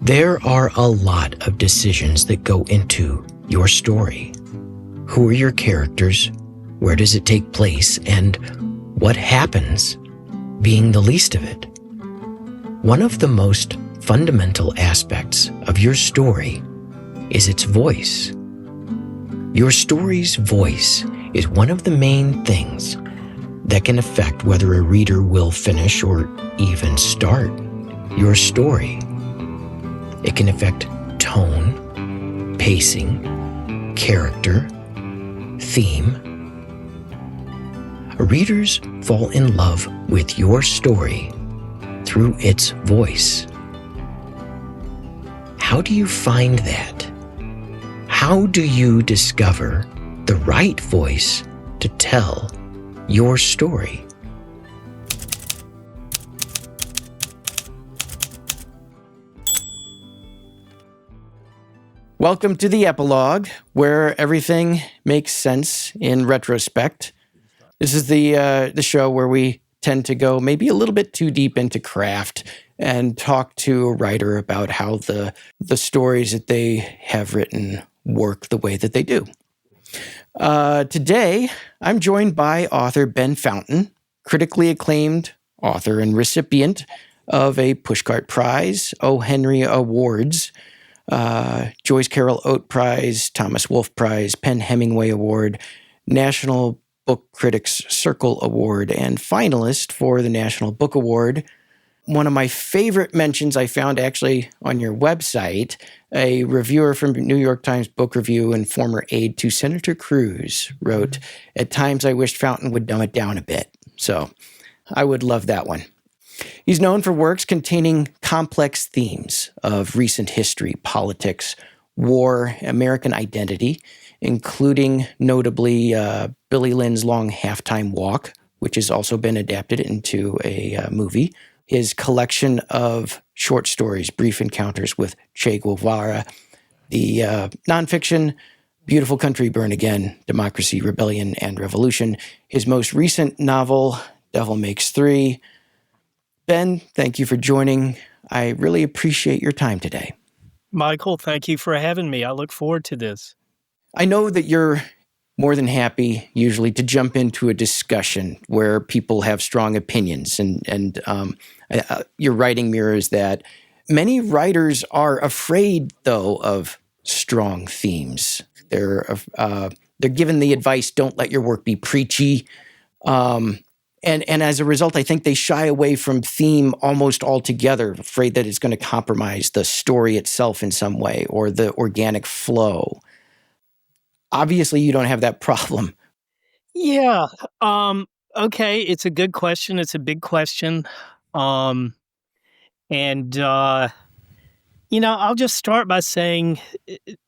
There are a lot of decisions that go into your story. Who are your characters? Where does it take place? And what happens being the least of it? One of the most fundamental aspects of your story is its voice. Your story's voice is one of the main things that can affect whether a reader will finish or even start your story. It can affect tone, pacing, character, theme. Readers fall in love with your story through its voice. How do you find that? How do you discover the right voice to tell your story? Welcome to the Epilogue, where everything makes sense in retrospect. This is the show where we tend to go maybe a little bit too deep into craft and talk to a writer about how the stories that they have written work the way that they do. Today, I'm joined by author Ben Fountain, critically acclaimed author and recipient of a Pushcart Prize, O. Henry Awards, Joyce Carol Oates Prize, Thomas Wolfe Prize, Hemingway Award, National Book Critics Circle Award, and finalist for the National Book Award. One of my favorite mentions I found actually on your website, a reviewer from New York Times Book Review and former aide to Senator Cruz wrote, "At times I wished Fountain would dumb it down a bit." So I would love that one. He's known for works containing complex themes of recent history, politics, war, American identity, including notably Billy Lynn's Long Halftime Walk, which has also been adapted into a movie. His collection of short stories, Brief Encounters with Che Guevara, the nonfiction, Beautiful Country, Burn Again, Democracy, Rebellion, and Revolution. His most recent novel, Devil Makes Three. Ben, thank you for joining. I really appreciate your time today. Michael, thank you for having me. I look forward to this. I know that you're more than happy usually to jump into a discussion where people have strong opinions, and your writing mirrors that. Many writers are afraid, though, of strong themes. They're given the advice, don't let your work be preachy. And as a result, I think they shy away from theme almost altogether, afraid that it's going to compromise the story itself in some way or the organic flow. Obviously, you don't have that problem. Yeah. Okay. It's a good question. It's a big question. I'll just start by saying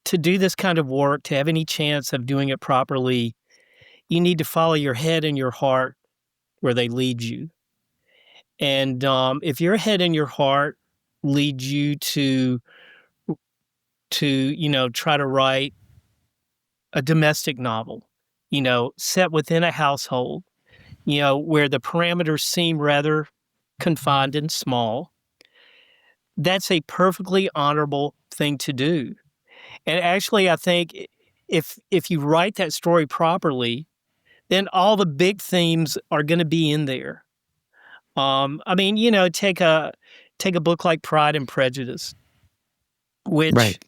to do this kind of work, to have any chance of doing it properly, you need to follow your head and your heart where they lead you. And if your head and your heart lead you to try to write a domestic novel, set within a household, where the parameters seem rather confined and small, that's a perfectly honorable thing to do. And actually, I think if you write that story properly, then all the big themes are going to be in there. Take a book like Pride and Prejudice, which, Right.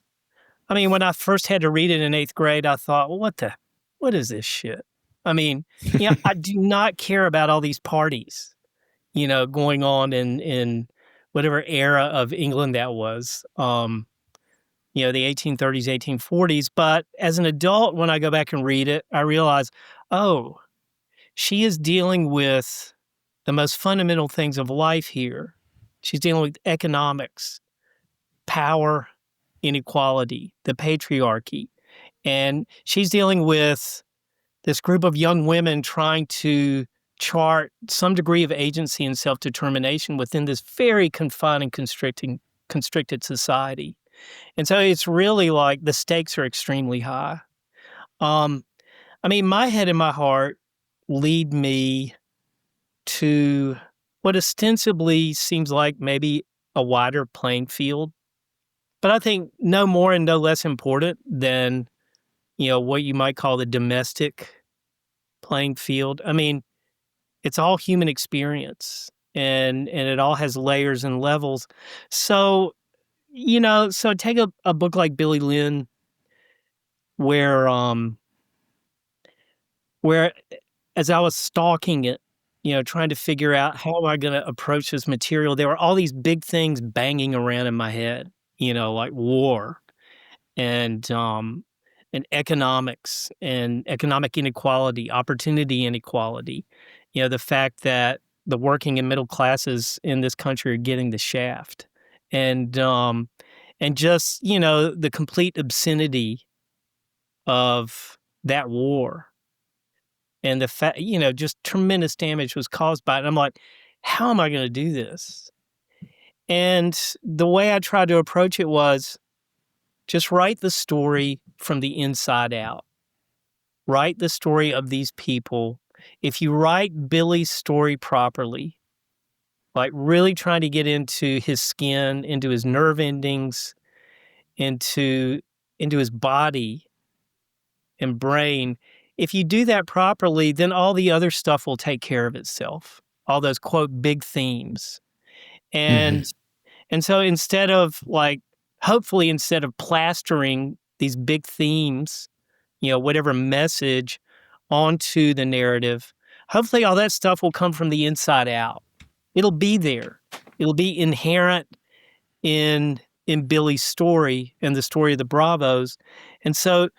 When I first had to read it in 8th grade, I thought, well, what is this shit? I do not care about all these parties, going on in whatever era of England that was, the 1830s, 1840s. But as an adult, when I go back and read it, I realize, oh, she is dealing with the most fundamental things of life here. She's dealing with economics, power, inequality, the patriarchy. And she's dealing with this group of young women trying to chart some degree of agency and self-determination within this very confined and constricted society. And so it's really like the stakes are extremely high. My head and my heart lead me to what ostensibly seems like maybe a wider playing field. But I think no more and no less important than, what you might call the domestic playing field. I mean, it's all human experience, and it all has layers and levels. So, so take a book like Billy Lynn, where where as I was stalking it, trying to figure out how am I going to approach this material, there were all these big things banging around in my head, like war and and economics and economic inequality, opportunity inequality. The fact that the working and middle classes in this country are getting the shaft, and just the complete obscenity of that war, and the fact just tremendous damage was caused by it. I'm like, how am I going to do this? And the way I tried to approach it was just write the story from the inside out. Write the story of these people. If you write Billy's story properly, like really trying to get into his skin, into his nerve endings, into his body and brain, if you do that properly, then all the other stuff will take care of itself. All those quote big themes. Mm-hmm. And so instead of hopefully instead of plastering these big themes, whatever message onto the narrative, hopefully all that stuff will come from the inside out. It'll be there. It'll be inherent in Billy's story and the story of the Bravos. And so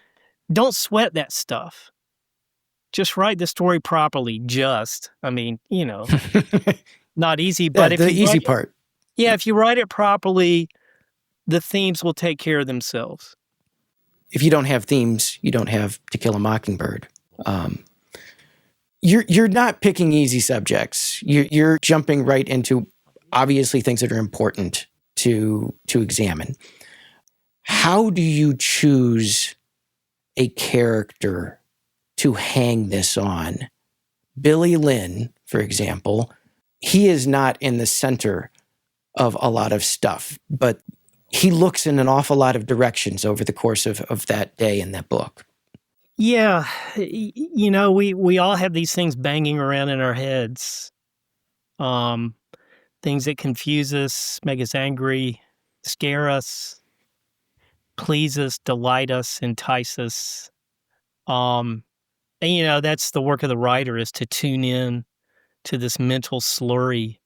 don't sweat that stuff. Just write the story properly. I mean, not easy, Yeah, but if the you easy part. if you write it properly, the themes will take care of themselves. If you don't have themes, you don't have To Kill a Mockingbird. You're not picking easy subjects. You're jumping right into obviously things that are important to examine. How do you choose a character to hang this on? Billy Lynn, for example, he is not in the center of a lot of stuff, but he looks in an awful lot of directions over the course of that day in that book. Yeah, we all have these things banging around in our heads. Things that confuse us, make us angry, scare us, please us, delight us, entice us. And that's the work of the writer, is to tune in to this mental slurry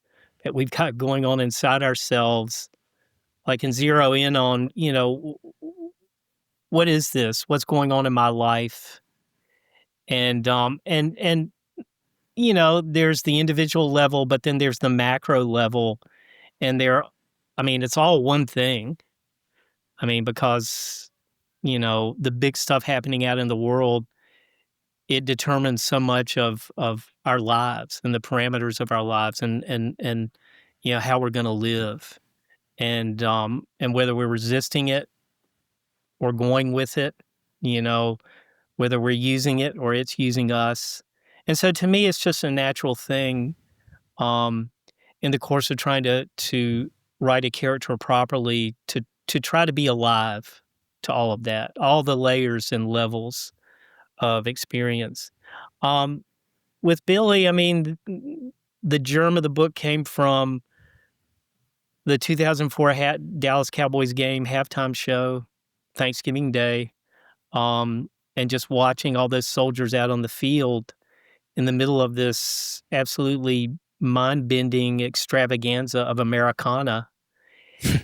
that we've got going on inside ourselves, and zero in on, what is this? What's going on in my life? And there's the individual level, but then there's the macro level, and it's all one thing. I mean, because the big stuff happening out in the world, it determines so much of our lives and the parameters of our lives, and how we're going to live, and whether we're resisting it or going with it, whether we're using it or it's using us. And so to me, it's just a natural thing, in the course of trying to write a character properly, to try to be alive to all of that, all the layers and levels of experience. With Billy, I mean, the germ of the book came from the 2004 Dallas Cowboys game halftime show, Thanksgiving Day, and just watching all those soldiers out on the field in the middle of this absolutely mind-bending extravaganza of Americana.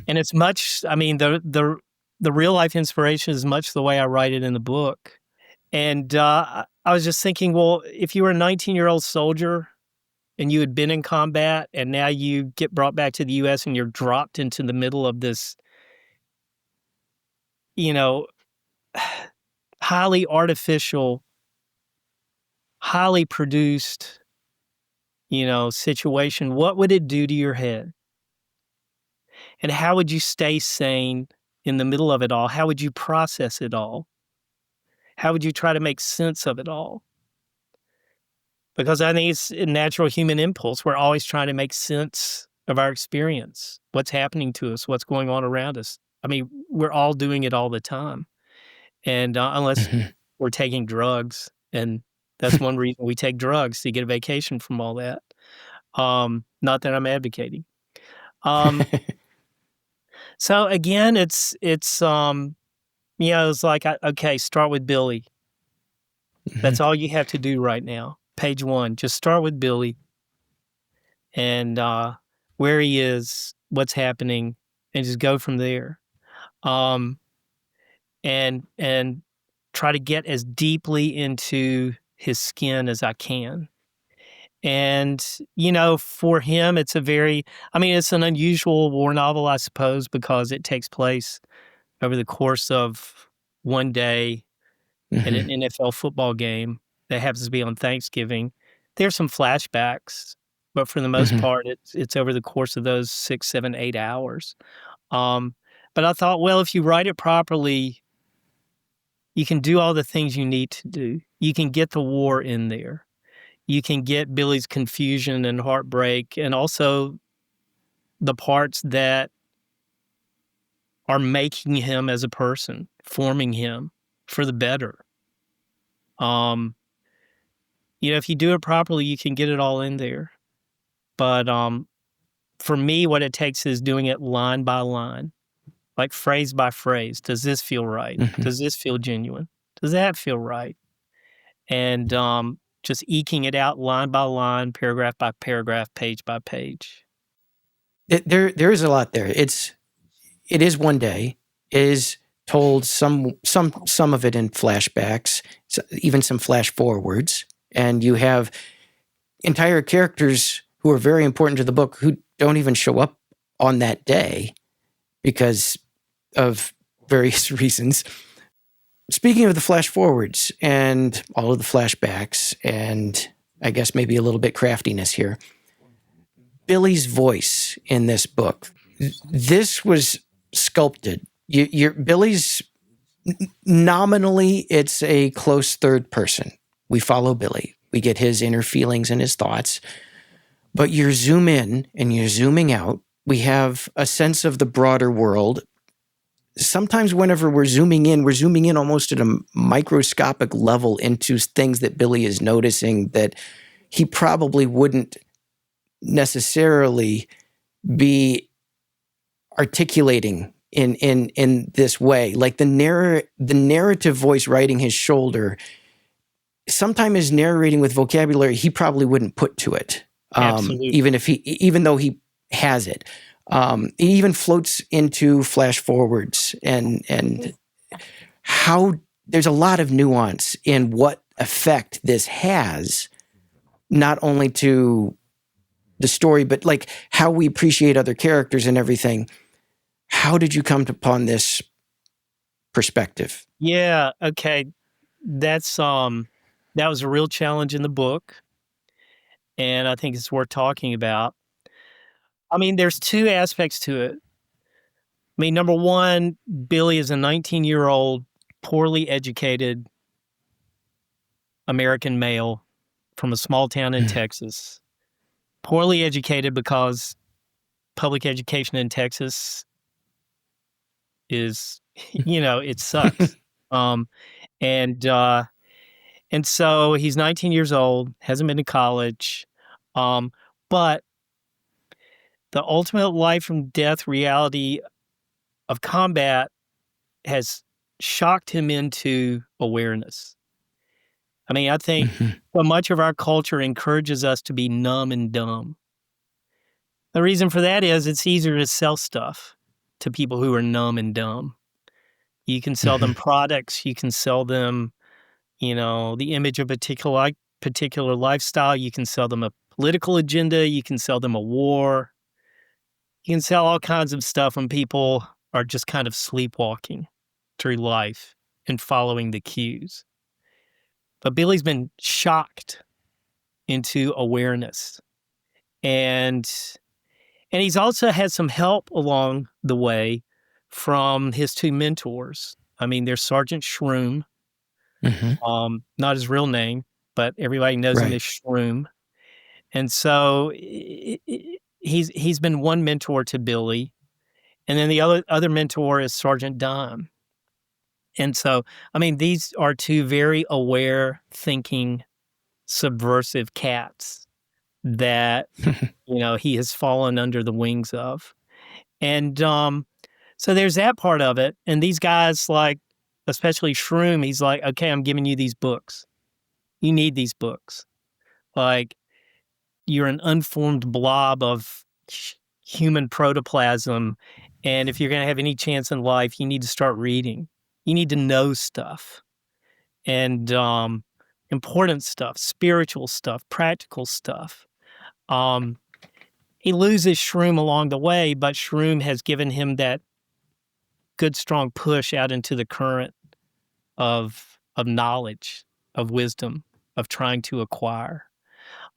And it's much, I mean, the real life inspiration is much the way I write it in the book. And I was just thinking, well, if you were a 19-year-old soldier and you had been in combat, and now you get brought back to the U.S. and you're dropped into the middle of this, highly artificial, highly produced, situation, what would it do to your head? And how would you stay sane in the middle of it all? How would you process it all? How would you try to make sense of it all? Because I think it's a natural human impulse. We're always trying to make sense of our experience, what's happening to us, what's going on around us. I mean, we're all doing it all the time. And unless we're taking drugs, and that's one reason we take drugs, to get a vacation from all that. Not that I'm advocating. So again, it's like, okay, start with Billy. That's all you have to do right now. Page 1, just start with Billy and where he is, what's happening, and just go from there. And try to get as deeply into his skin as I can. And, for him, it's it's an unusual war novel, I suppose, because it takes place over the course of one day at an NFL football game that happens to be on Thanksgiving. There's some flashbacks, but for the most part, it's over the course of those 6, 7, 8 hours. But I thought, well, if you write it properly, you can do all the things you need to do. You can get the war in there. You can get Billy's confusion and heartbreak, and also the parts that are making him as a person, forming him for the better. If you do it properly, you can get it all in there. But for me, what it takes is doing it line by line, like phrase by phrase. Does this feel right? Does this feel genuine? Does that feel right? And just eking it out line by line, paragraph by paragraph, page by page. There is a lot there. It is one day. It is told some of it in flashbacks, even some flash forwards, and you have entire characters who are very important to the book who don't even show up on that day because of various reasons. Speaking of the flash forwards and all of the flashbacks, and I guess maybe a little bit craftiness here, Billy's voice in this book, this was sculpted. Billy's nominally, it's a close third person. We follow Billy. We get his inner feelings and his thoughts. But you zoom in and you're zooming out. We have a sense of the broader world. Sometimes whenever we're zooming in almost at a microscopic level into things that Billy is noticing that he probably wouldn't necessarily be articulating in this way. Like the narrative voice writing his shoulder sometimes is narrating with vocabulary he probably wouldn't put to it. Absolutely. Even though he has it. He even floats into flash forwards and how there's a lot of nuance in what effect this has, not only to the story, but like how we appreciate other characters and everything. How did you come upon this perspective? Yeah. Okay. That was a real challenge in the book, and I think it's worth talking about. I mean, there's two aspects to it. I mean, number one, Billy is a 19-year-old, poorly educated American male from a small town in Texas. Poorly educated because public education in Texas is, it sucks. And so he's 19 years old, hasn't been to college, but the ultimate life and death reality of combat has shocked him into awareness. I mean, I think so much of our culture encourages us to be numb and dumb. The reason for that is it's easier to sell stuff to people who are numb and dumb. You can sell them products, you can sell them, the image of a particular lifestyle, you can sell them a political agenda, you can sell them a war. You can sell all kinds of stuff when people are just kind of sleepwalking through life and following the cues. But Billy's been shocked into awareness. And he's also had some help along the way from his two mentors. I mean, there's Sergeant Shroom, not his real name, but everybody knows him as Shroom. And so he's been one mentor to Billy, and then the other mentor is Sergeant Dime. And so, I mean, these are two very aware, thinking, subversive cats that he has fallen under the wings of. And so there's that part of it. And these guys, like, especially Shroom, he's like, okay, I'm giving you these books. You need these books. Like, you're an unformed blob of human protoplasm. And if you're going to have any chance in life, you need to start reading. You need to know stuff. And important stuff, spiritual stuff, practical stuff. He loses Shroom along the way, but Shroom has given him that good, strong push out into the current of knowledge, of wisdom, of trying to acquire.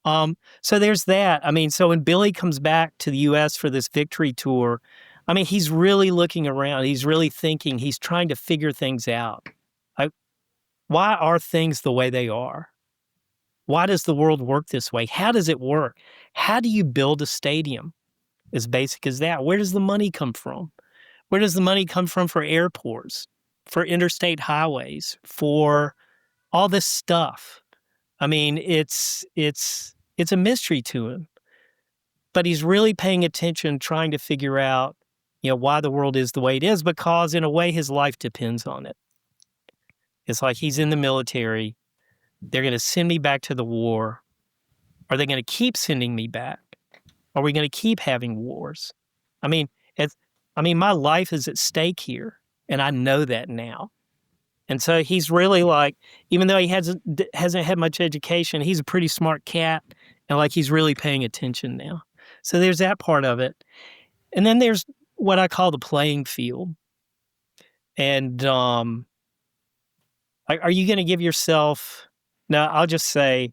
So there's that. I mean, so when Billy comes back to the U.S. for this victory tour, I mean, he's really looking around. He's really thinking. He's trying to figure things out. Why are things the way they are? Why does the world work this way? How does it work? How do you build a stadium? As basic as that. Where does the money come from? Where does the money come from for airports, for interstate highways, for all this stuff? I mean, it's a mystery to him. But he's really paying attention, trying to figure out, why the world is the way it is, because in a way his life depends on it. It's like he's in the military. They're going to send me back to the war. Are they going to keep sending me back? Are we going to keep having wars? I mean, my life is at stake here, and I know that now. And so he's really like, even though he hasn't had much education, he's a pretty smart cat, and like he's really paying attention now. So there's that part of it. And then there's what I call the playing field. And are you going to give yourself... Now, I'll just say,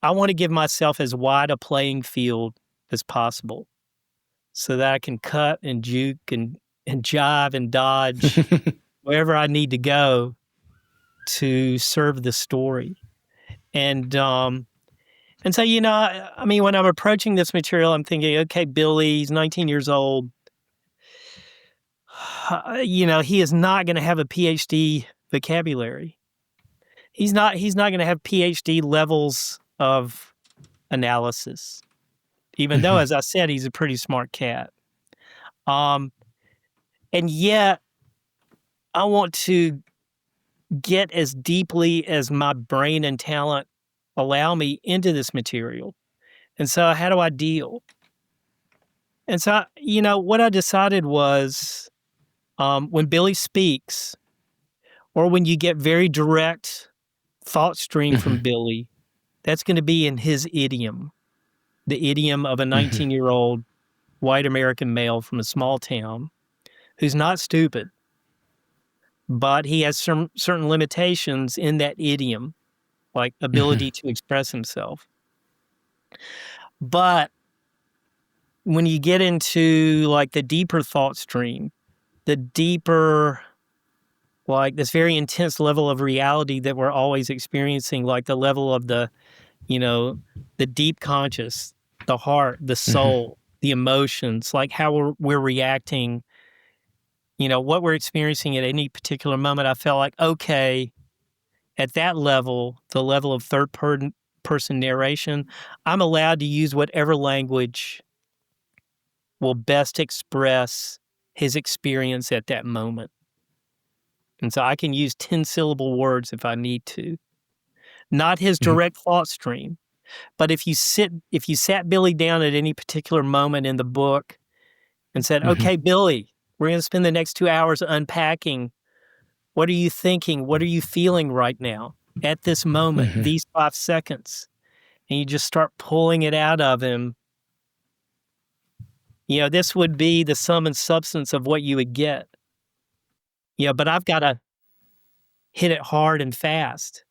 I want to give myself as wide a playing field as possible so that I can cut and juke and jive and dodge wherever I need to go to serve the story. And so, I mean, when I'm approaching this material, I'm thinking, okay, Billy, he's 19 years old. He is not going to have a PhD vocabulary. He's not going to have PhD levels of analysis, even though, as I said, he's a pretty smart cat. And yet, I want to get as deeply as my brain and talent allow me into this material. And so how do I deal? And so, what I decided was when Billy speaks, or when you get very direct thought stream from Billy, that's going to be in his idiom, the idiom of a 19-year-old white American male from a small town who's not stupid, but he has some certain limitations in that idiom, like ability to express himself. But when you get into like the deeper thought stream, the deeper, like this very intense level of reality that we're always experiencing, like the level of the deep conscious, the heart, the soul, the emotions, like how we're reacting, what we're experiencing at any particular moment. I felt like, okay, at that level, the level of third-person narration, I'm allowed to use whatever language will best express his experience at that moment. And so I can use 10-syllable words if I need to. Not his direct thought stream. But if you sat Billy down at any particular moment in the book and said, okay, Billy, we're going to spend the next 2 hours unpacking. What are you thinking? What are you feeling right now at this moment, these 5 seconds? And you just start pulling it out of him. This would be the sum and substance of what you would get. But I've got to hit it hard and fast.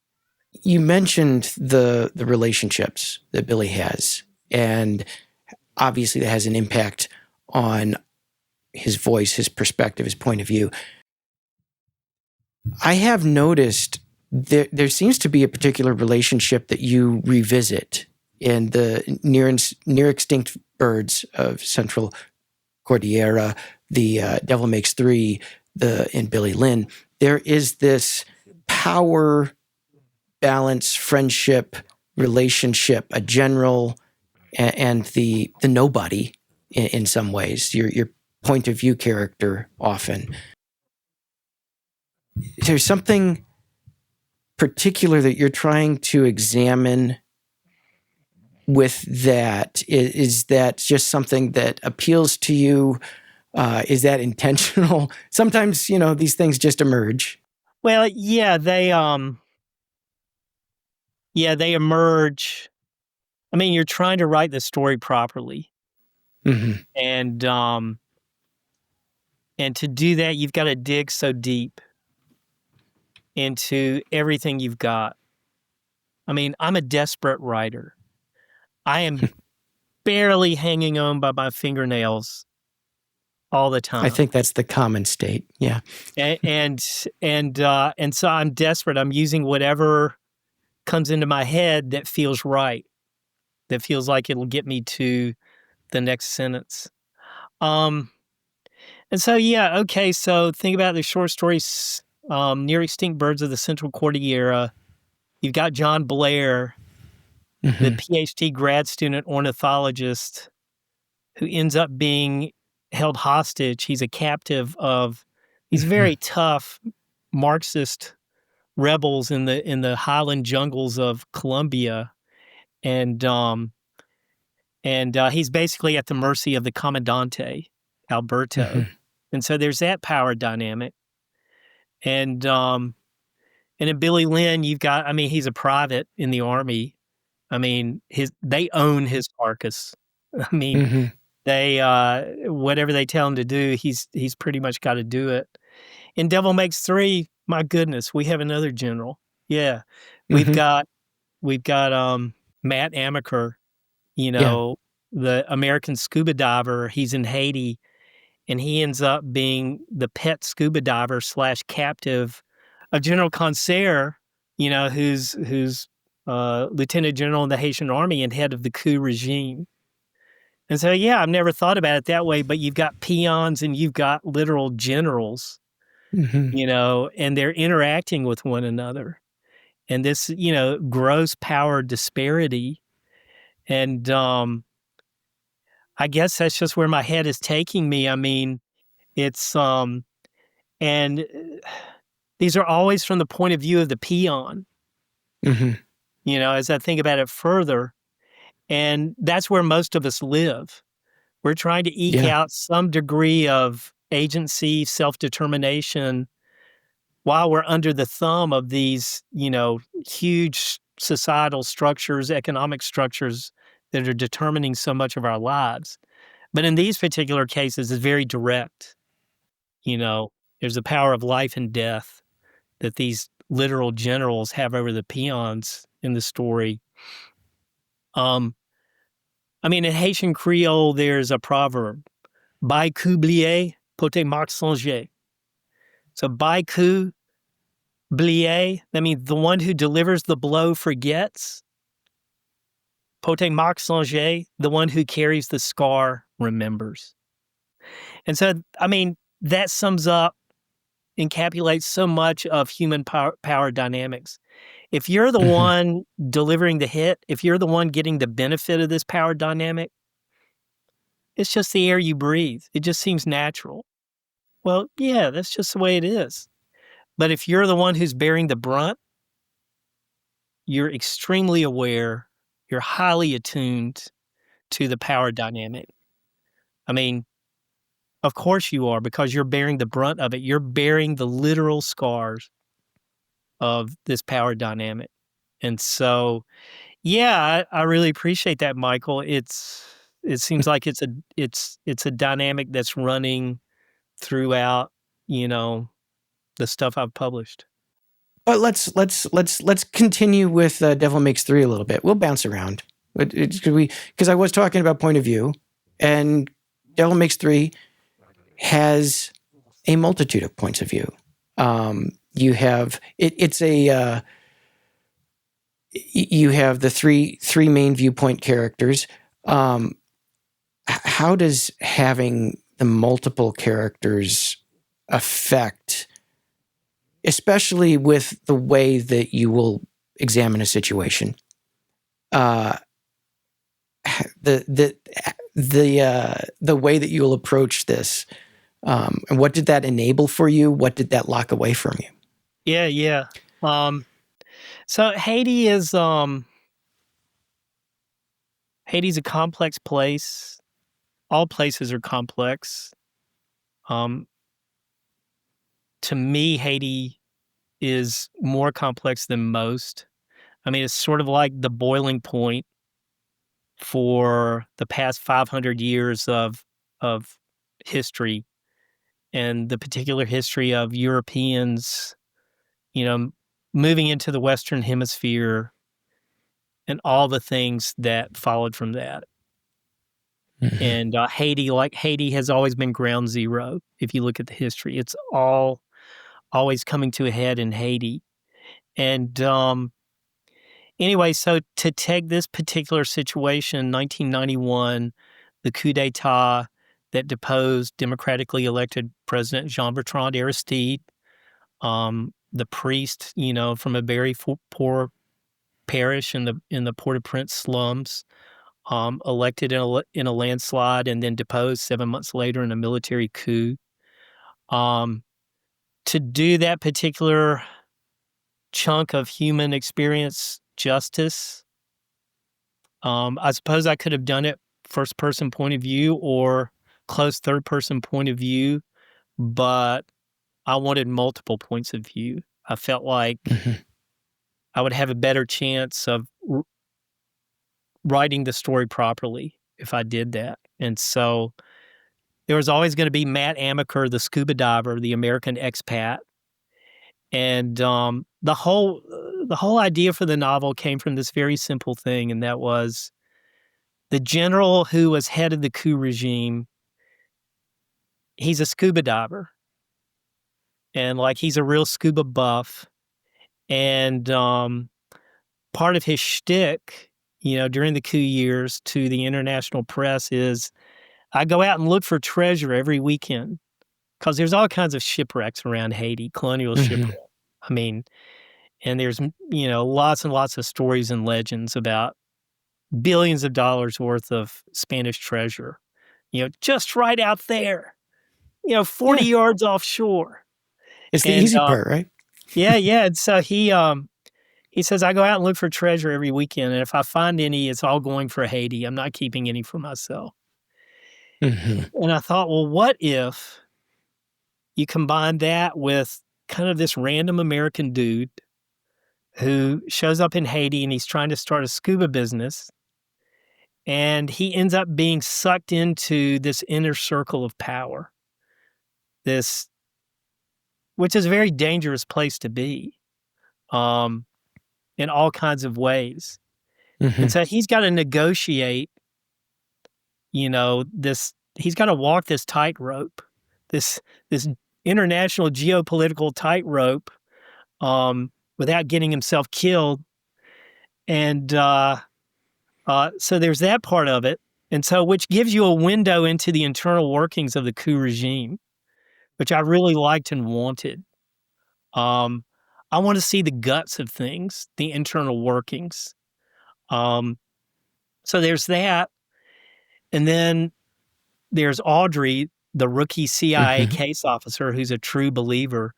You mentioned the relationships that Billy has, and obviously that has an impact on his voice, his perspective, his point of view. I have noticed there seems to be a particular relationship that you revisit in the near extinct Birds of Central Cordillera, the Devil Makes Three, and Billy Lynn, there is this power balance, friendship, relationship, a general and the nobody in some ways, your point of view character often. There's something particular that you're trying to examine with that. Is that just something that appeals to you? Is that intentional? Sometimes, these things just emerge. Well, yeah, they emerge. I mean, you're trying to write the story properly. Mm-hmm. And to do that, you've got to dig so deep into everything you've got. I mean, I'm a desperate writer. I am barely hanging on by my fingernails all the time. I think that's the common state. Yeah. And so I'm desperate. I'm using whatever comes into my head that feels right, that feels like it'll get me to the next sentence. And so, yeah, okay, so think about the short stories, Near Extinct Birds of the Central Cordillera. You've got John Blair, the PhD grad student ornithologist who ends up being held hostage. He's a captive of these very tough Marxist rebels in the highland jungles of Colombia. And he's basically at the mercy of the Commandante, Alberto. And so there's that power dynamic. And in Billy Lynn, you've got, I mean, he's a private in the Army. I mean, they own his carcass. I mean, they whatever they tell him to do, he's pretty much got to do it. In Devil Makes Three, my goodness, we have another general. Yeah. We've got Matt Amaker, the American scuba diver. He's in Haiti, and he ends up being the pet scuba diver / captive of General Concert, who's lieutenant general in the Haitian army and head of the coup regime. And so, yeah, I've never thought about it that way, but you've got peons and you've got literal generals, and they're interacting with one another. And this, gross power disparity. And I guess that's just where my head is taking me. I mean, it's, and these are always from the point of view of the peon, as I think about it further. And that's where most of us live. We're trying to eke out some degree of agency, self-determination, while we're under the thumb of these, huge societal structures, economic structures that are determining so much of our lives. But in these particular cases, it's very direct. There's the power of life and death that these literal generals have over the peons in the story. I mean, in Haitian Creole, there's a proverb, "By coup blié, pote Marc songer." So, by coup blié, that means the one who delivers the blow forgets. Pote Marc songer, the one who carries the scar remembers. And so, I mean, that sums up, encapsulates so much of human power dynamics. If you're the one delivering the hit, if you're the one getting the benefit of this power dynamic, it's just the air you breathe. It just seems natural. Well, yeah, that's just the way it is. But if you're the one who's bearing the brunt, you're extremely aware, you're highly attuned to the power dynamic. I mean, of course you are, because you're bearing the brunt of it. You're bearing the literal scars of this power dynamic. And so, yeah, I really appreciate that, Michael. It seems like it's a dynamic that's running throughout, the stuff I've published. But let's continue with Devil Makes Three a little bit. We'll bounce around. Because I was talking about point of view, and Devil Makes Three has a multitude of points of view. You have you have the three main viewpoint characters. how does having the multiple characters affect, especially with the way that you will examine a situation, the way that you'll approach this, and what did that enable for you? What did that lock away from you? Yeah. So Haiti's a complex place. All places are complex. To me, Haiti is more complex than most. I mean, it's sort of like the boiling point for the past 500 years of history, and the particular history of Europeans, moving into the Western Hemisphere and all the things that followed from that. Mm-hmm. And Haiti has always been ground zero. If you look at the history, it's always coming to a head in Haiti. And anyway, so to take this particular situation, 1991, the coup d'etat that deposed democratically elected President Jean-Bertrand Aristide, the priest, from a very poor parish in the Port-au-Prince slums, elected in a landslide and then deposed 7 months later in a military coup. To do that particular chunk of human experience justice, I suppose I could have done it first person point of view or close third person point of view, but I wanted multiple points of view. I felt like I would have a better chance of writing the story properly if I did that. And so there was always going to be Matt Amaker, the scuba diver, the American expat. And the whole idea for the novel came from this very simple thing, and that was the general who was head of the coup regime. He's a scuba diver, and he's a real scuba buff. And part of his shtick, during the coup years to the international press is, I go out and look for treasure every weekend because there's all kinds of shipwrecks around Haiti, colonial shipwrecks. I mean, and there's, lots and lots of stories and legends about billions of dollars worth of Spanish treasure, just right out there, 40 yards offshore. It's the easy part, right? Yeah. And so he says, I go out and look for treasure every weekend, and if I find any, it's all going for Haiti. I'm not keeping any for myself. And I thought, well, what if you combine that with kind of this random American dude who shows up in Haiti and he's trying to start a scuba business, and he ends up being sucked into this inner circle of power, which is a very dangerous place to be, in all kinds of ways. And so he's got to negotiate, he's got to walk this tightrope, this international geopolitical tightrope, without getting himself killed. And so there's that part of it. And so, which gives you a window into the internal workings of the coup regime, which I really liked and wanted. I want to see the guts of things, the internal workings. So there's that. And then there's Audrey, the rookie CIA case officer, who's a true believer.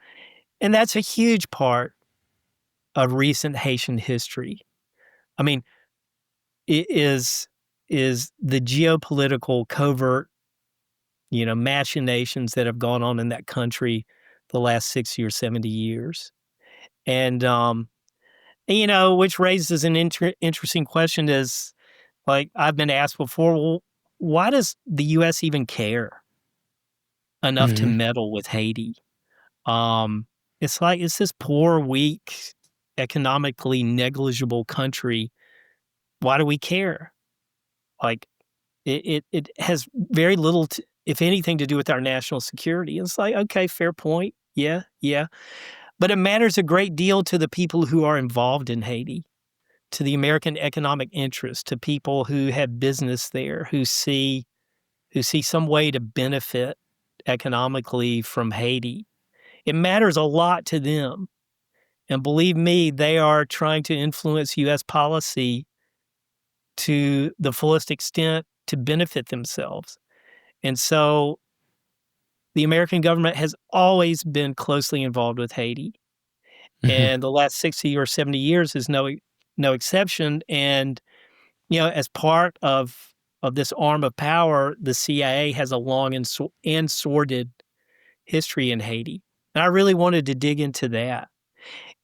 And that's a huge part of recent Haitian history. I mean, it is the geopolitical covert, machinations that have gone on in that country the last 60 or 70 years. And, which raises an interesting question is, I've been asked before, well, why does the U.S. even care enough to meddle with Haiti? It's this poor, weak, economically negligible country. Why do we care? It has very little, if anything, to do with our national security. It's okay, fair point. Yeah. But it matters a great deal to the people who are involved in Haiti, to the American economic interest, to people who have business there, who see who see some way to benefit economically from Haiti. It matters a lot to them. And believe me, they are trying to influence U.S. policy to the fullest extent to benefit themselves. And so the American government has always been closely involved with Haiti. And the last 60 or 70 years is no exception. And, as part of this arm of power, the CIA has a long and sordid history in Haiti. And I really wanted to dig into that.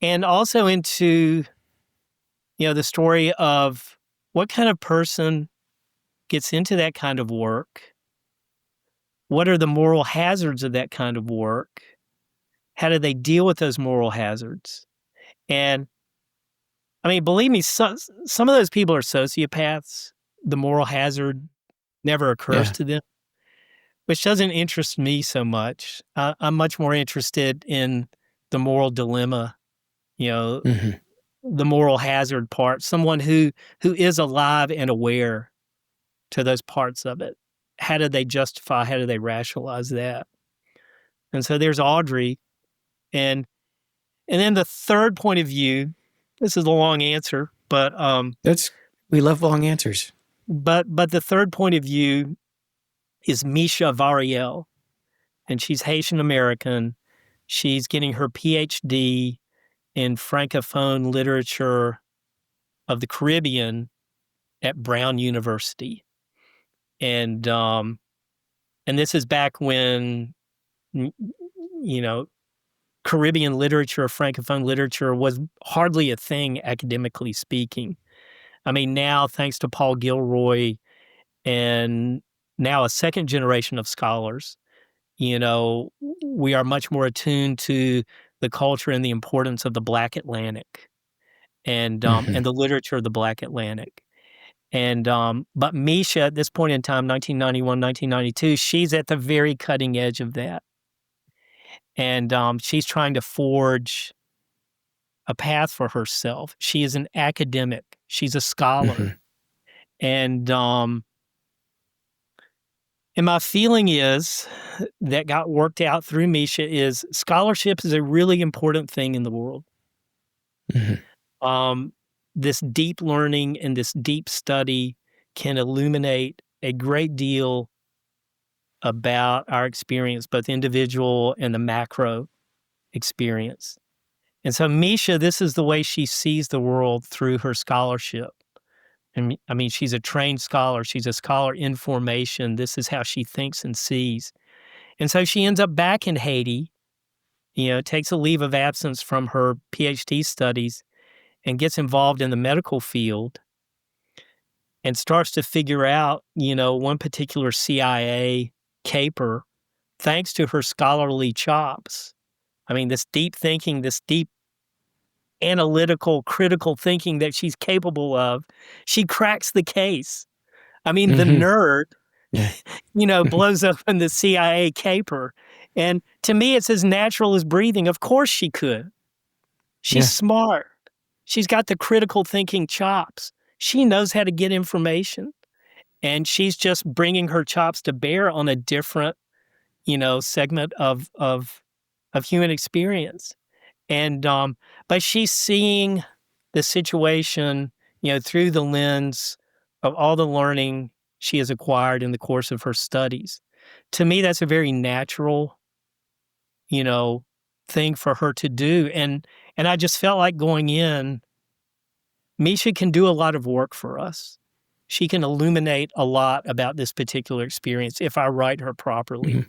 And also into, the story of what kind of person gets into that kind of work. What are the moral hazards of that kind of work? How do they deal with those moral hazards? And I mean, believe me, some of those people are sociopaths. The moral hazard never occurs to them, which doesn't interest me so much. I'm much more interested in the moral dilemma, the moral hazard part, someone who is alive and aware to those parts of it. How do they justify, how do they rationalize that? And so there's Audrey. And then the third point of view, this is a long answer, but we love long answers. But the third point of view is Misha Variel, and she's Haitian American. She's getting her PhD in Francophone literature of the Caribbean at Brown University. And this is back when, Caribbean literature, Francophone literature was hardly a thing academically speaking. I mean, now, thanks to Paul Gilroy and now a second generation of scholars, we are much more attuned to the culture and the importance of the Black Atlantic and the literature of the Black Atlantic. And but Misha, at this point in time, 1991, 1992, she's at the very cutting edge of that. And she's trying to forge a path for herself. She is an academic. She's a scholar. And my feeling is that got worked out through Misha is scholarship is a really important thing in the world. This deep learning and this deep study can illuminate a great deal about our experience, both individual and the macro experience. And so Misha, this is the way she sees the world through her scholarship. And I mean, she's a trained scholar. She's a scholar in formation. This is how she thinks and sees. And so she ends up back in Haiti, takes a leave of absence from her PhD studies and gets involved in the medical field and starts to figure out, one particular CIA caper, thanks to her scholarly chops. I mean, this deep thinking, this deep analytical, critical thinking that she's capable of, she cracks the case. I mean, the nerd, blows open the CIA caper. And to me, it's as natural as breathing. Of course she could. She's smart. She's got the critical thinking chops. She knows how to get information. And she's just bringing her chops to bear on a different, segment of human experience. And but she's seeing the situation, through the lens of all the learning she has acquired in the course of her studies. To me, that's a very natural, thing for her to do. And I just felt like going in, Misha can do a lot of work for us. She can illuminate a lot about this particular experience if I write her properly.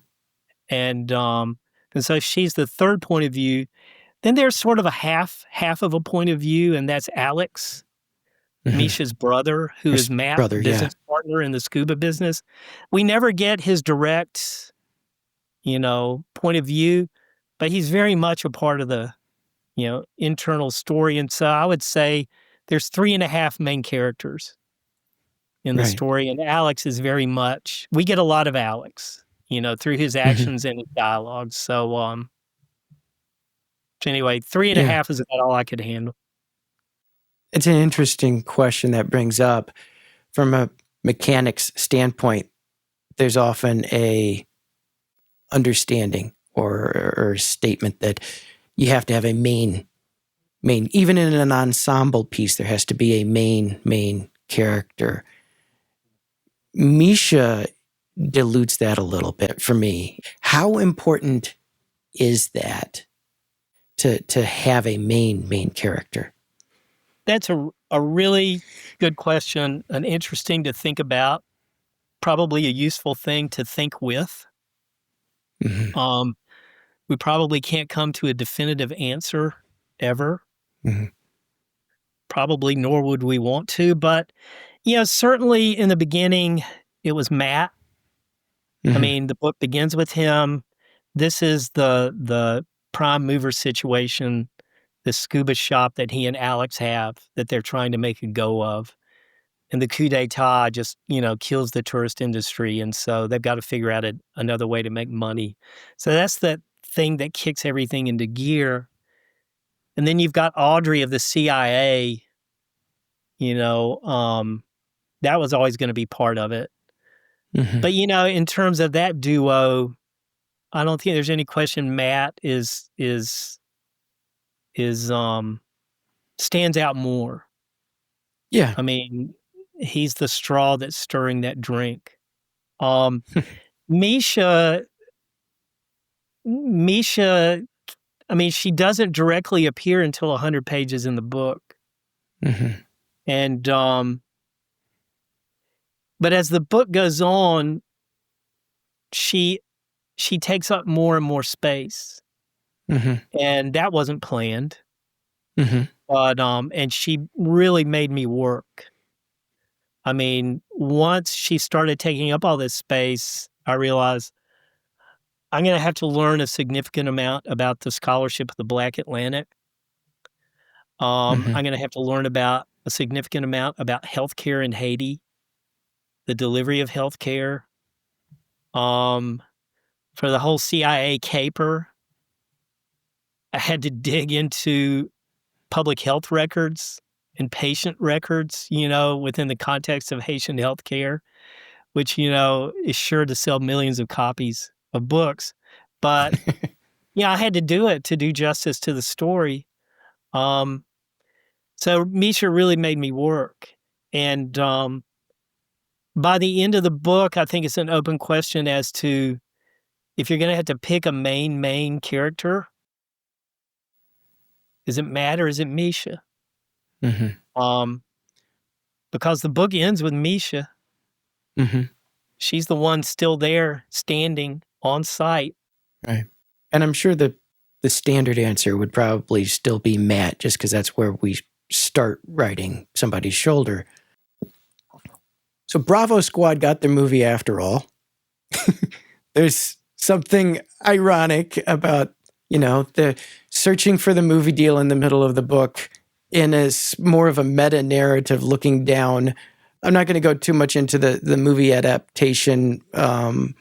And so she's the third point of view. Then there's sort of a half of a point of view, and that's Alex, Misha's brother, who is Matt's business partner in the scuba business. We never get his direct, point of view, but he's very much a part of the, internal story. And so I would say there's 3.5 main characters in the story, and Alex is very much, we get a lot of Alex, through his actions and his dialogue. So, anyway, 3.5 is about all I could handle. It's an interesting question that brings up, from a mechanics standpoint, there's often a understanding or statement that you have to have a main, even in an ensemble piece, there has to be a main character. Misha dilutes that a little bit for me. How important is that to have a main character? That's a really good question, an interesting to think about, probably a useful thing to think with. Mm-hmm. We probably can't come to a definitive answer ever. Mm-hmm. Probably, nor would we want to. But, certainly in the beginning, it was Matt. I Mm-hmm. mean, the book begins with him. This is the prime mover situation, the scuba shop that he and Alex have that they're trying to make a go of. And the coup d'etat just, kills the tourist industry. And so they've got to figure out another way to make money. So that's the thing that kicks everything into gear. And then you've got Audrey of the CIA, that was always going to be part of it. Mm-hmm. But, in terms of that duo, I don't think there's any question Matt stands out more. Yeah. I mean, he's the straw that's stirring that drink. Misha, I mean, she doesn't directly appear until 100 pages in the book. Mm-hmm. And, but as the book goes on, she takes up more and more space. Mm-hmm. And that wasn't planned. Mm-hmm. But, and she really made me work. I mean, once she started taking up all this space, I realized I'm going to have to learn a significant amount about the scholarship of the Black Atlantic. I'm going to have to learn about a significant amount about healthcare in Haiti, the delivery of healthcare. For the whole CIA caper, I had to dig into public health records and patient records, within the context of Haitian healthcare, which, is sure to sell millions of copies of books. But, I had to do it to do justice to the story. So Misha really made me work. And by the end of the book, I think it's an open question as to if you're going to have to pick a main character, is it Matt or is it Misha? Mm-hmm. Because the book ends with Misha. Mm-hmm. She's the one still there, standing on site. Right. And I'm sure the standard answer would probably still be Matt, just because that's where we start writing somebody's shoulder. So Bravo Squad got their movie after all. There's something ironic about, the searching for the movie deal in the middle of the book in more of a meta narrative looking down. I'm not going to go too much into the movie adaptation from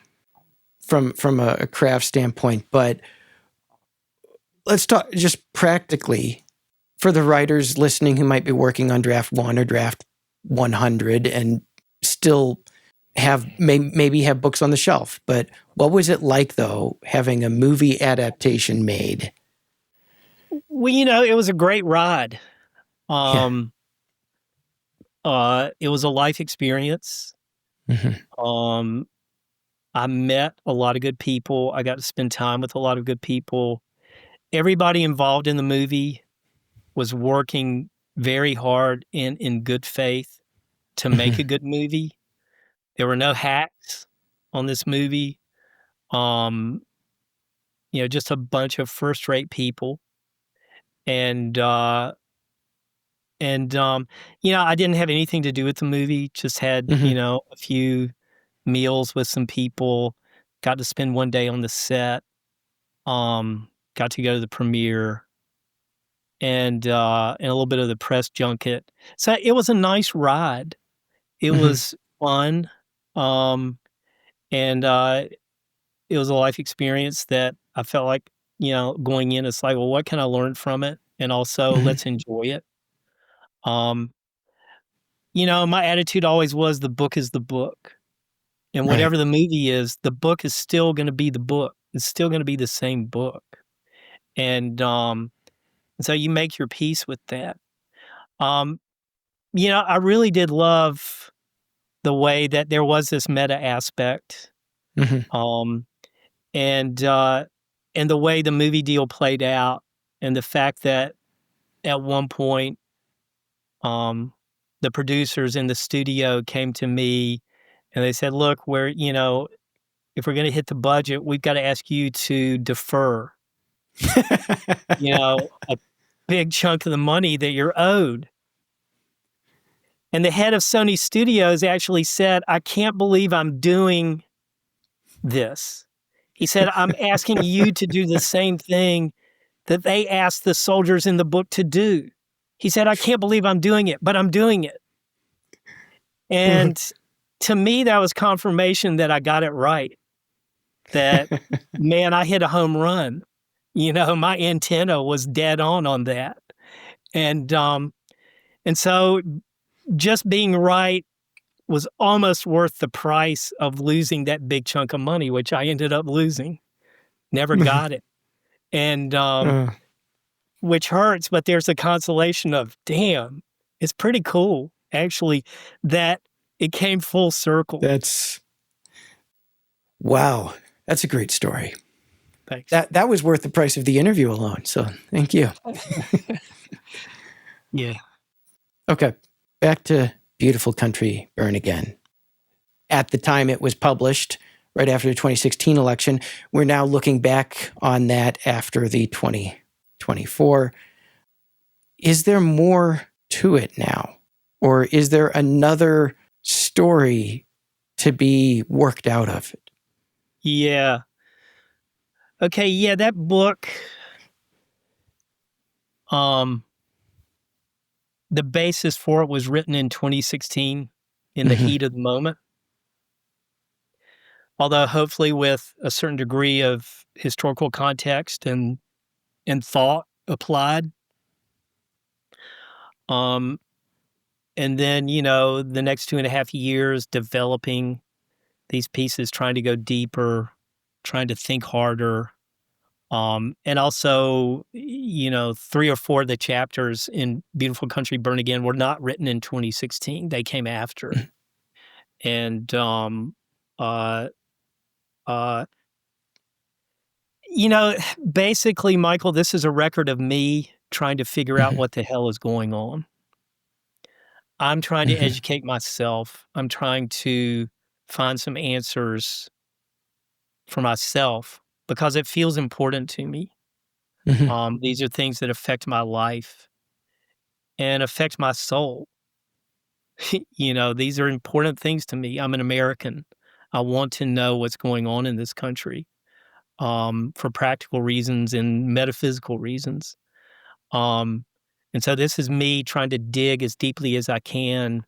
a craft standpoint, but let's talk just practically for the writers listening who might be working on draft 1 or draft 100 and still maybe have books on the shelf. But what was it like, though, having a movie adaptation made? Well, it was a great ride. Yeah. It was a life experience. Mm-hmm. I met a lot of good people. I got to spend time with a lot of good people. Everybody involved in the movie was working very hard and in good faith to make a good movie. There were no hacks on this movie. Just a bunch of first-rate people. And I didn't have anything to do with the movie, just had, a few meals with some people, got to spend one day on the set, got to go to the premiere and a little bit of the press junket. So it was a nice ride. It was fun. And it was a life experience that I felt like, going in, it's like, well, what can I learn from it? And also let's enjoy it. My attitude always was the book is the book. And Right. whatever the movie is, the book is still going to be the book. It's still going to be the same book. And so you make your peace with that. I really did love the way that there was this meta aspect, Mhm. um, and the way the movie deal played out, and the fact that at one point, the producers in the studio came to me and they said, "Look, if we're going to hit the budget, we've got to ask you to defer, a big chunk of the money that you're owed." And the head of Sony Studios actually said, "I can't believe I'm doing this." He said, "I'm asking you to do the same thing that they asked the soldiers in the book to do." He said, "I can't believe I'm doing it, but I'm doing it." And to me, that was confirmation that I got it right. That, man, I hit a home run. My antenna was dead on that. And so just being right was almost worth the price of losing that big chunk of money, which I ended up losing. Never got it. And which hurts, but there's a consolation of, damn, it's pretty cool, actually, that it came full circle. Wow. That's a great story. Thanks. That was worth the price of the interview alone. So thank you. Yeah. Okay. Back to Beautiful Country Burn Again. At the time it was published, right after the 2016 election, we're now looking back on that after the 2024. Is there more to it now? Or is there another story to be worked out of it? Yeah. Okay, yeah, that book, the basis for it was written in 2016 in the heat of the moment. Although hopefully with a certain degree of historical context and thought applied. And then, the next 2.5 years developing these pieces, trying to go deeper, trying to think harder. And also, 3 or 4 of the chapters in Beautiful Country Burn Again were not written in 2016. They came after. And, basically, Michael, this is a record of me trying to figure out what the hell is going on. I'm trying to educate myself. I'm trying to find some answers for myself because it feels important to me. These are things that affect my life and affect my soul. These are important things to me. I'm an American. I want to know what's going on in this country for practical reasons and metaphysical reasons. And so this is me trying to dig as deeply as I can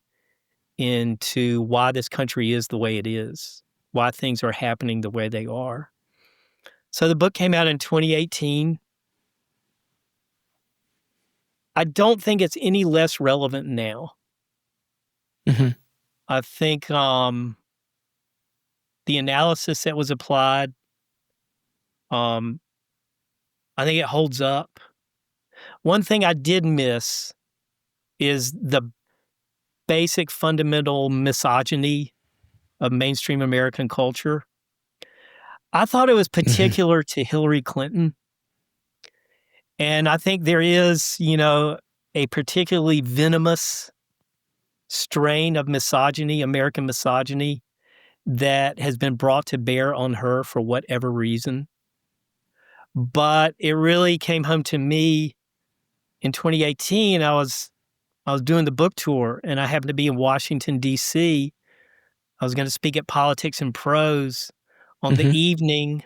into why this country is the way it is, why things are happening the way they are. So the book came out in 2018. I don't think it's any less relevant now. I think the analysis that was applied, I think it holds up. One thing I did miss is the basic fundamental misogyny of mainstream American culture. I thought it was particular to Hillary Clinton. And I think there is, a particularly venomous strain of misogyny, American misogyny, that has been brought to bear on her for whatever reason. But it really came home to me in 2018. I was doing the book tour, and I happened to be in Washington, D.C. I was going to speak at Politics and Prose on the evening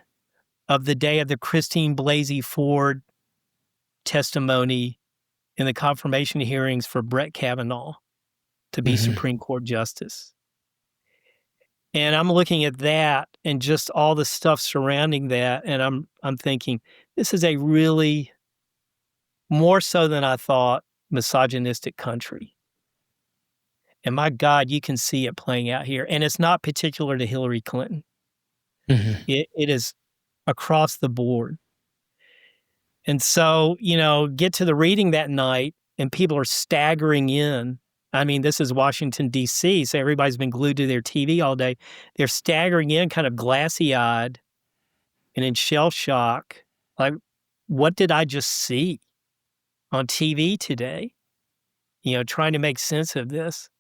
of the day of the Christine Blasey Ford testimony in the confirmation hearings for Brett Kavanaugh to be Supreme Court Justice. And I'm looking at that and just all the stuff surrounding that, and I'm thinking, this is a really, more so than I thought, misogynistic country. And my God, you can see it playing out here. And it's not particular to Hillary Clinton. Mm-hmm. It is across the board. And so, get to the reading that night and people are staggering in. I mean, this is Washington, D.C., so everybody's been glued to their TV all day. They're staggering in kind of glassy-eyed and in shell shock. Like, what did I just see on TV today? Trying to make sense of this.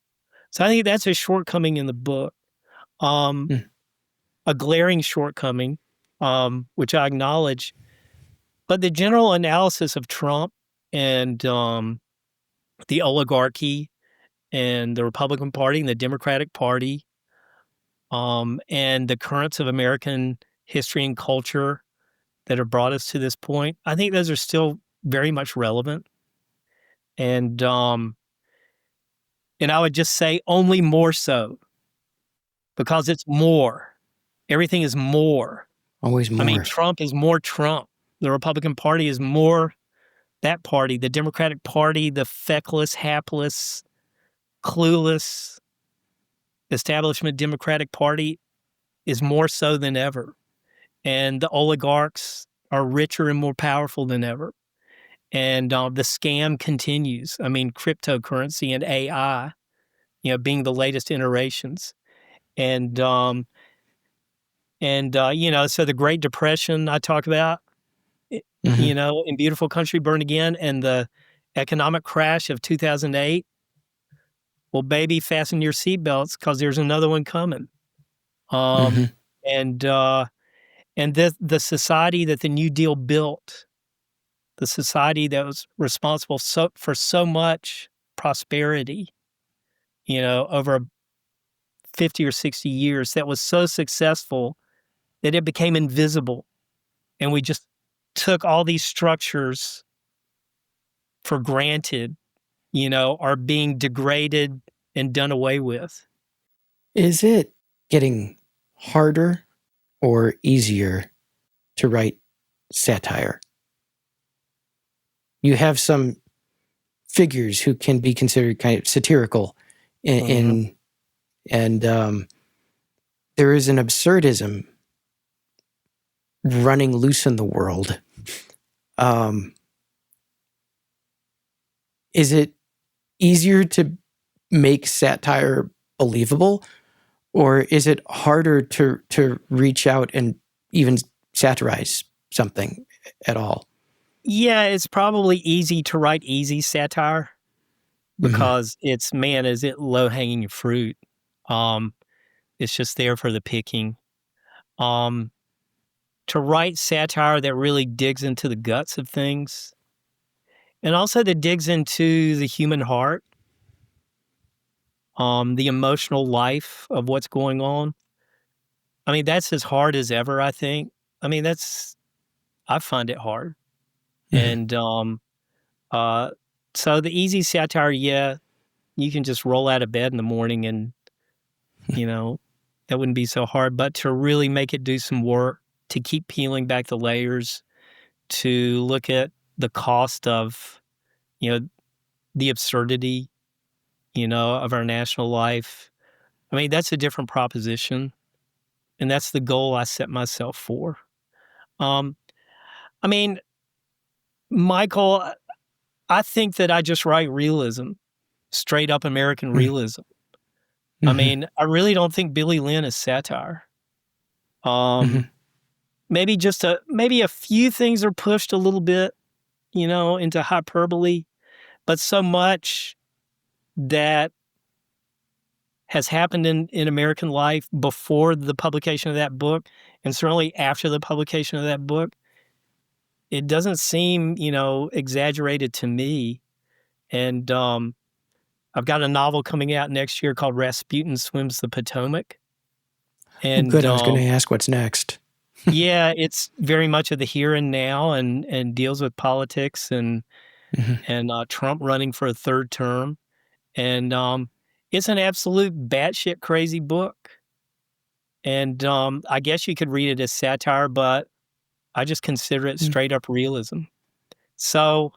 So I think that's a shortcoming in the book. Mm. A glaring shortcoming, which I acknowledge. But the general analysis of Trump and the oligarchy and the Republican Party and the Democratic Party and the currents of American history and culture that have brought us to this point, I think those are still very much relevant. And I would just say only more so because it's more. Everything is more. Always more. I mean, Trump is more Trump. The Republican Party is more that party. The Democratic Party, the feckless, hapless, clueless establishment Democratic Party is more so than ever. And the oligarchs are richer and more powerful than ever. And the scam continues. I mean, cryptocurrency and AI, being the latest iterations. And, so the Great Depression I talk about, Mm-hmm. in Beautiful Country Burn Again, and the economic crash of 2008, well, baby, fasten your seatbelts because there's another one coming. Mm-hmm. And the society that the New Deal built, the society that was responsible for so much prosperity, over 50 or 60 years, that was so successful that it became invisible. And we just took all these structures for granted, are being degraded and done away with. Is it getting harder or easier to write satire? You have some figures who can be considered kind of satirical and there is an absurdism running loose in the world. Is it easier to make satire believable, or is it harder to reach out and even satirize something at all? Yeah, it's probably easy to write easy satire because is it low-hanging fruit. It's just there for the picking. To write satire that really digs into the guts of things, and also that digs into the human heart, the emotional life of what's going on. I mean, that's as hard as ever, I think. I mean, I find it hard. And so the easy satire, yeah, you can just roll out of bed in the morning and, that wouldn't be so hard. But to really make it do some work, to keep peeling back the layers, to look at the cost of, the absurdity, of our national life. I mean, that's a different proposition. And that's the goal I set myself for. I mean, Michael, I think that I just write realism, straight up American realism. I mean, I really don't think Billy Lynn is satire. Maybe maybe a few things are pushed a little bit, into hyperbole, but so much that has happened in American life before the publication of that book, and certainly after the publication of that book, it doesn't seem, exaggerated to me. And I've got a novel coming out next year called Rasputin Swims the Potomac. And good. I was going to ask what's next. yeah, it's very much of the here and now, and deals with politics and Trump running for a third term. And it's an absolute batshit crazy book. And I guess you could read it as satire, but I just consider it straight up realism. So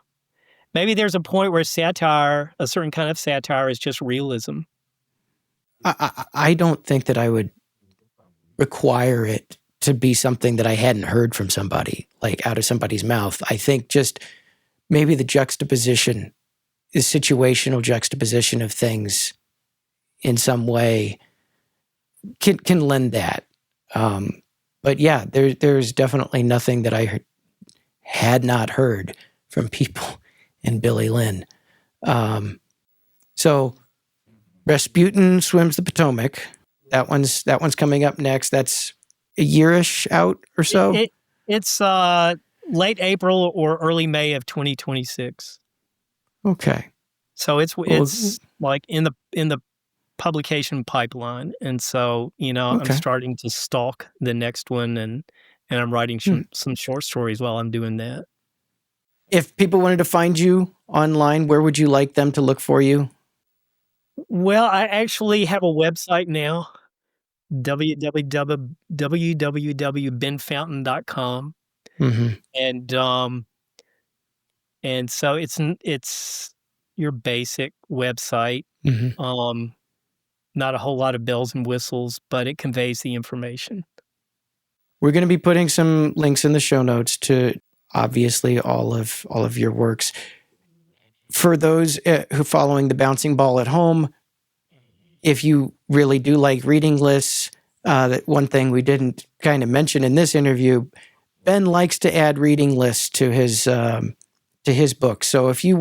maybe there's a point where satire, a certain kind of satire, is just realism. I don't think that I would require it to be something that I hadn't heard from somebody, like out of somebody's mouth. I think just maybe the juxtaposition, the situational juxtaposition of things in some way can lend that. But yeah, there's definitely nothing that I had not heard from people in Billy Lynn. So Rasputin Swims the Potomac. That one's coming up next. That's a yearish out or so. It's late April or early May of 2026. Okay. So it's like in the publication pipeline, and so I'm starting to stalk the next one, and I'm writing some short stories while I'm doing that. If people wanted to find you online, where would you like them to look for you? Well, I actually have a website now, www.benfountain.com. Mm-hmm. And so it's your basic website. Mm-hmm. Not a whole lot of bells and whistles, but it conveys the information. We're going to be putting some links in the show notes to obviously all of your works. For those who are following the bouncing ball at home, if you really do like reading lists, that one thing we didn't kind of mention in this interview, Ben likes to add reading lists to his books. So if you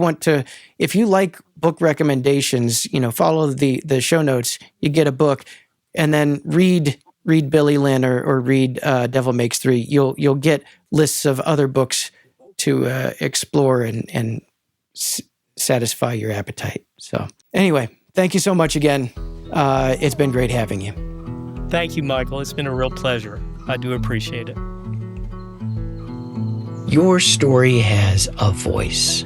like book recommendations, follow the show notes. You get a book, and then read Billy Lynn or read Devil Makes Three. You'll get lists of other books to explore and satisfy your appetite. So anyway, thank you so much again. It's been great having you. Thank you, Michael. It's been a real pleasure. I do appreciate it. Your story has a voice.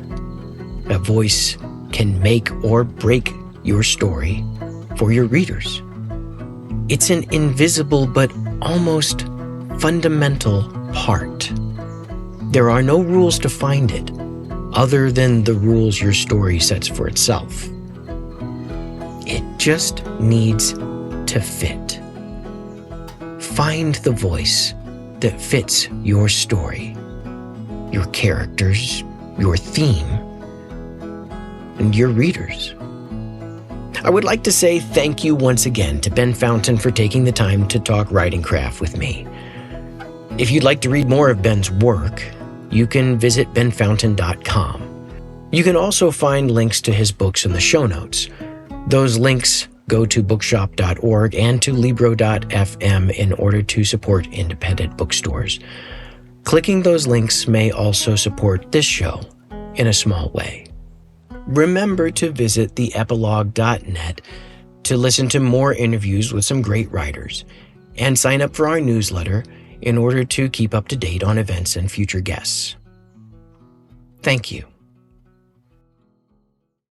A voice can make or break your story for your readers. It's an invisible but almost fundamental part. There are no rules to find it, other than the rules your story sets for itself. It just needs to fit. Find the voice that fits your story, your characters, your theme, and your readers. I would like to say thank you once again to Ben Fountain for taking the time to talk writing craft with me. If you'd like to read more of Ben's work, you can visit benfountain.com. You can also find links to his books in the show notes. Those links go to bookshop.org and to libro.fm in order to support independent bookstores. Clicking those links may also support this show in a small way. Remember to visit theepilogue.net to listen to more interviews with some great writers, and sign up for our newsletter in order to keep up to date on events and future guests. Thank you.